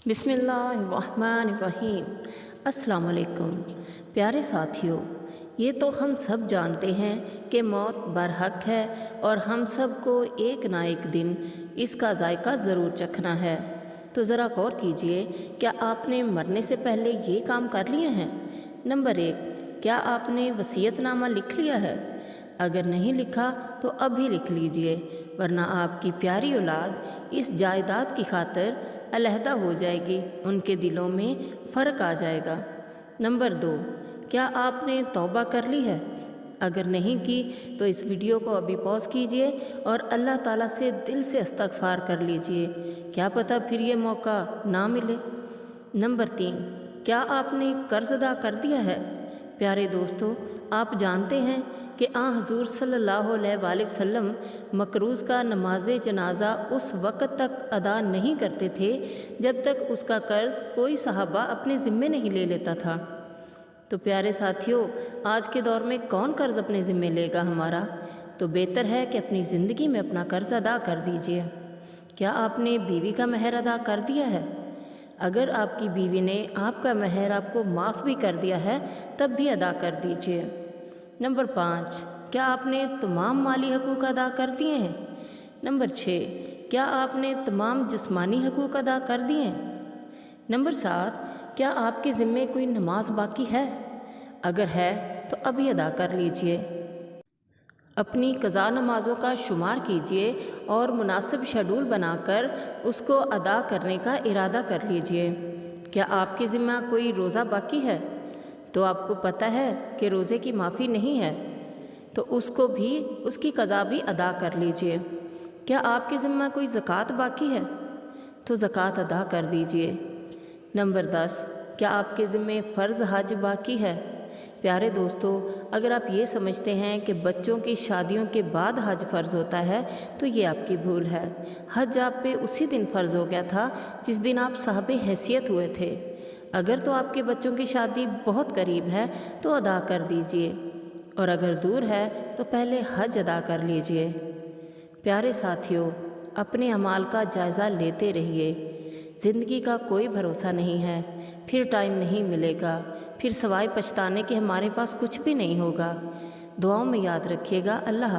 बिस्मिल्लाहिर्रहमानिर्रहीम। अस्सलाम वालेकुम। प्यारे साथियों, ये तो हम सब जानते हैं कि मौत बरहक है और हम सब को एक ना एक दिन इसका जायका ज़रूर चखना है। तो ज़रा गौर कीजिए, क्या आपने मरने से पहले ये काम कर लिए हैं? नंबर 1, क्या आपने वसीयतनामा लिख लिया है? अगर नहीं लिखा तो अभी लिख लीजिए, वरना आपकी प्यारी औलाद इस जायदाद की खातिर अलहदा हो जाएगी, उनके दिलों में फ़र्क आ जाएगा। नंबर 2, क्या आपने तौबा कर ली है? अगर नहीं की तो इस वीडियो को अभी पॉज कीजिए और अल्लाह ताला से दिल से इस्तग़फ़ार कर लीजिए, क्या पता फिर ये मौका ना मिले। नंबर 3, क्या आपने कर्ज़ अदा कर दिया है? प्यारे दोस्तों, आप जानते हैं कि हज़ूर सल्लल्लाहु अलैहि वसल्लम मकरूज़ का नमाज जनाजा उस वक़्त तक अदा नहीं करते थे जब तक उसका कर्ज़ कोई सहाबा अपने ज़िम्मे नहीं ले लेता था। तो प्यारे साथियों, आज के दौर में कौन कर्ज़ अपने ज़िम्मे लेगा हमारा? तो बेहतर है कि अपनी ज़िंदगी में अपना कर्ज़ अदा कर दीजिए। क्या आपने बीवी का महर अदा कर दिया है? अगर आपकी बीवी ने आपका महर आपको माफ़ भी कर दिया है तब भी अदा कर दीजिए। नंबर 5, क्या आपने तमाम माली हकूक़ अदा कर दिए हैं? नंबर 6, क्या आपने तमाम जिस्मानी हकूक़ अदा कर दिए हैं? नंबर 7, क्या आपके ज़िम्मे कोई नमाज बाकी है? अगर है तो अभी अदा कर लीजिए। अपनी क़ज़ा नमाज़ों का शुमार कीजिए और मुनासिब शेड्यूल बनाकर उसको अदा करने का इरादा कर लीजिए। क्या आपके ज़िम्मा कोई रोज़ा बाकी है? तो आपको पता है कि रोज़े की माफ़ी नहीं है, तो उसको भी उसकी क़ज़ा भी अदा कर लीजिए। क्या आपके ज़िम्मा कोई ज़कात बाकी है? तो ज़कात अदा कर दीजिए। नंबर 10, क्या आपके ज़िम्मे फ़र्ज़ हज बाकी है? प्यारे दोस्तों, अगर आप ये समझते हैं कि बच्चों की शादियों के बाद हज फ़र्ज़ होता है तो ये आपकी भूल है। हज आप पे उसी दिन फ़र्ज़ हो गया था जिस दिन आप साहिब हैसियत हुए थे। अगर तो आपके बच्चों की शादी बहुत करीब है तो अदा कर दीजिए, और अगर दूर है तो पहले हज अदा कर लीजिए। प्यारे साथियों, अपने अमाल का जायज़ा लेते रहिए। ज़िंदगी का कोई भरोसा नहीं है, फिर टाइम नहीं मिलेगा, फिर सवाए पछताने के हमारे पास कुछ भी नहीं होगा। दुआओं में याद रखिएगा। अल्लाह।